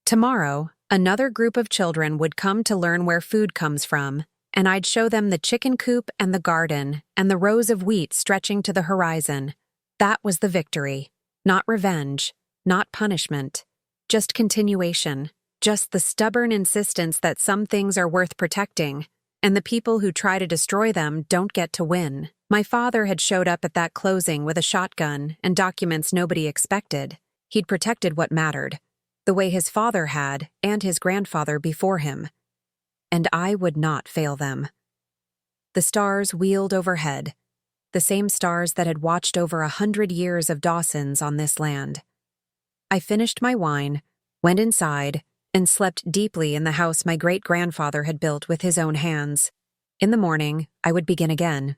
Speaker 1: Tomorrow, another group of children would come to learn where food comes from, and I'd show them the chicken coop and the garden and the rows of wheat stretching to the horizon. That was the victory. Not revenge, not punishment, just continuation, just the stubborn insistence that some things are worth protecting, and the people who try to destroy them don't get to win. My father had showed up at that closing with a shotgun and documents nobody expected. He'd protected what mattered, the way his father had and his grandfather before him. And I would not fail them. The stars wheeled overhead, the same stars that had watched over 100 years of Dawsons on this land. I finished my wine, went inside, and slept deeply in the house my great-grandfather had built with his own hands. In the morning, I would begin again.